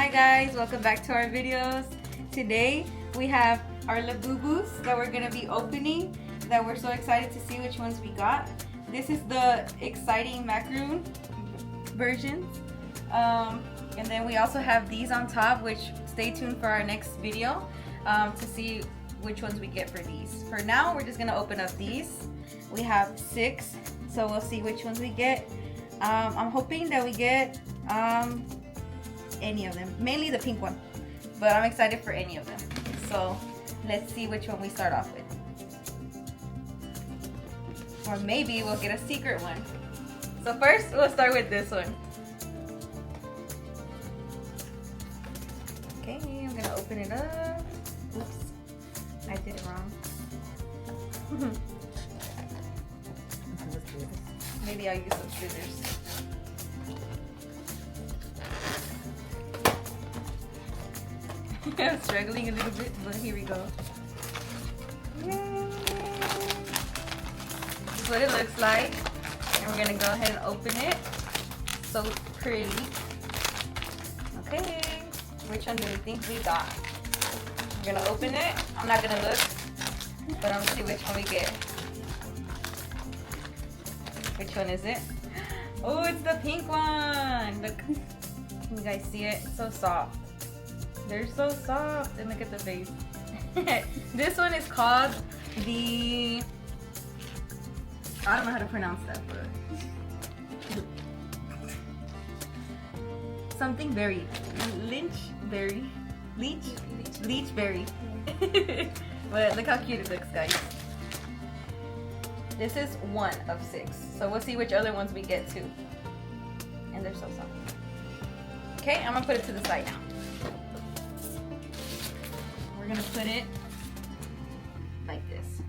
Hi guys, welcome back to our videos. Today we have our Labubus that we're gonna be opening, that we're so excited to see which ones we got. This is the exciting macaroon versions. And then we also have these on top, which stay tuned for our next video to see which ones we get for these. For now, we're just gonna open up these. We have 6, so we'll see which ones we get. I'm hoping that we get any of them, mainly the pink one, but I'm excited for any of them. So let's see which one we start off with. Or maybe we'll get a secret one. So first, we'll start with this one. Okay, I'm gonna open it up. Oops, I did it wrong. Maybe I'll use some scissors. I'm struggling a little bit, but here we go. Yay. This is what it looks like. And we're gonna go ahead and open it. So pretty. Okay, which one do we think we got? We're gonna open it. I'm not gonna look, but I'm gonna see which one we get. Which one is it? Oh, it's the pink one. Look, can you guys see it? It's so soft. They're so soft, and look at the face. This one is called the, I don't know how to pronounce that, but something berry, leechberry. But look how cute it looks, guys. This is 1 of 6, so we'll see which other ones we get too. And they're so soft. Okay, I'm gonna put it to the side now. We're gonna put it like this.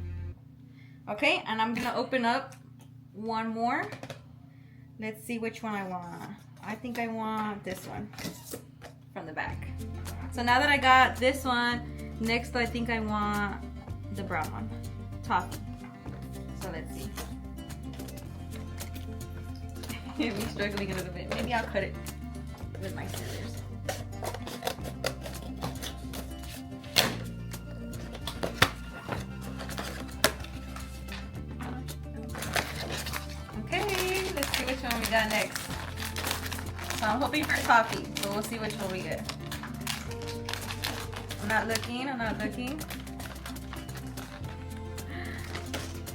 Okay, and I'm gonna open up one more. Let's see which one I want. I think I want this one from the back. So now that I got this one, next I think I want the brown one, toffee. So let's see. I'm struggling a little bit. Maybe I'll cut it with my scissors. Okay, let's see which one we got next. So I'm hoping for toffee, so we'll see which one we get. I'm not looking.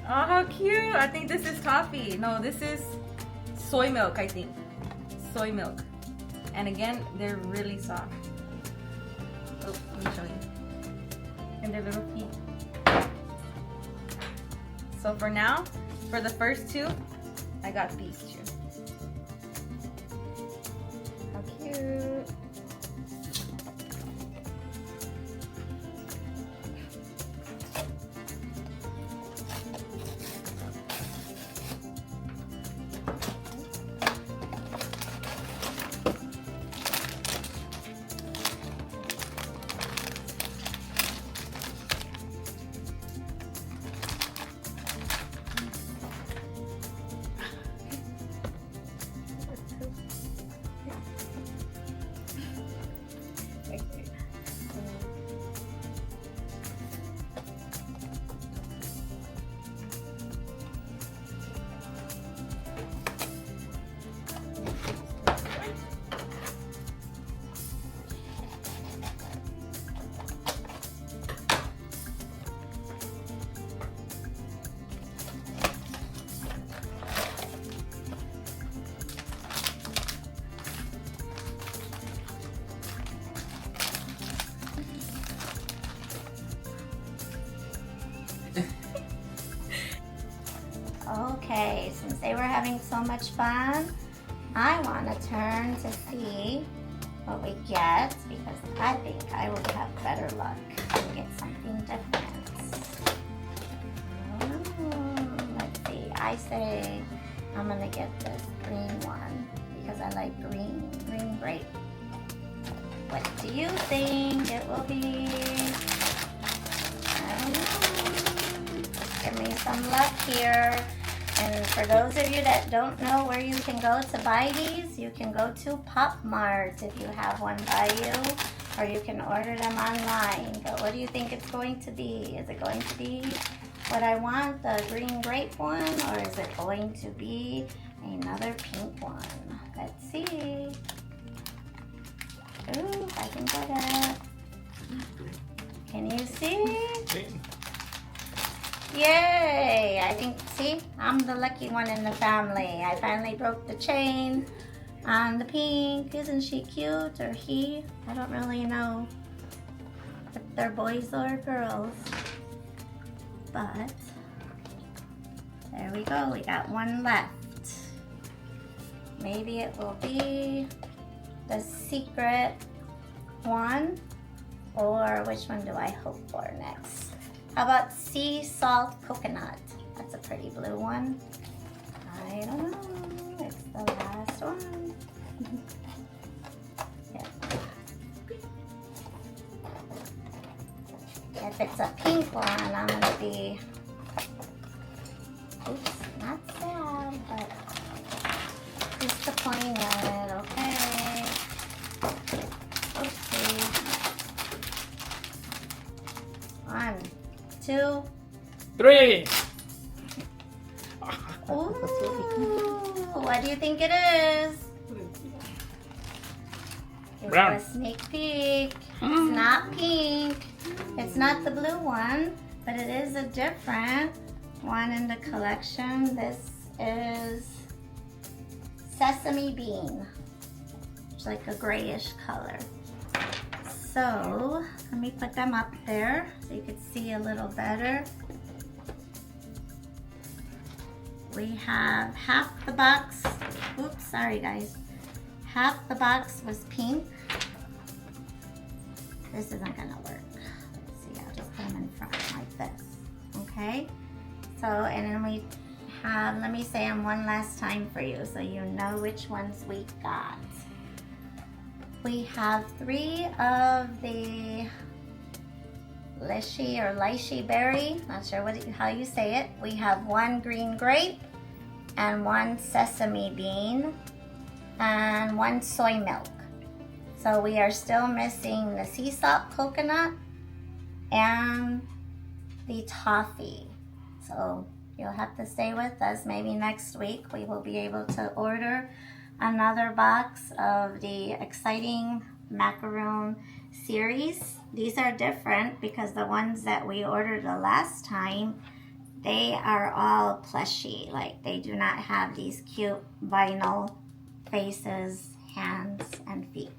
Oh, how cute! I think this is toffee. No, this is soy milk, I think. Soy milk. And again, they're really soft. Oh, let me show you. And their little feet. So for now, for the first 2, I got these 2. How cute. Okay, since they were having so much fun, I want to turn to see what we get because I think I will have better luck and get something different. Let's see, I say I'm going to get this green one because I like green grape. What do you think it will be? I don't know. Give me some luck here. And for those of you that don't know where you can go to buy these, you can go to Pop Mart if you have one by you, or you can order them online. But what do you think it's going to be? Is it going to be what I want, the green grape one, or is it going to be another pink one? Let's see. Ooh, I can get it. Can you see? Yay! I think, see, I'm the lucky one in the family. I finally broke the chain on the pink. Isn't she cute, or he? I don't really know if they're boys or girls. But there we go. We got one left. Maybe it will be the secret one, or which one do I hope for next? How about sea salt coconut? That's a pretty blue one. I don't know. It's the last one. Yeah. If it's a pink one, I'm gonna be, oops, not sad, but disappointed. Okay. Oopsie. 1, 2, 3. Ooh, what do you think it is? It's Brown. a sneak peek. It's not pink. It's not the blue one, but it is a different one in the collection. This is sesame bean. It's like a grayish color. So let me put them up there so you can see a little better. We have half the box. Oops, sorry guys. Half the box was pink. This isn't gonna work. Let's see, I'll just put them in front like this. Okay? So, and then we have, let me say them one last time for you so you know which ones we got. We have 3 of the lychee or lychee berry, not sure how you say it. We have 1 green grape and 1 sesame bean and 1 soy milk. So we are still missing the sea salt coconut and the toffee. So you'll have to stay with us. Maybe next week we will be able to order another box of the exciting macaroon series. These are different because the ones that we ordered the last time, they are all plushy. Like they do not have these cute vinyl faces, hands, and feet.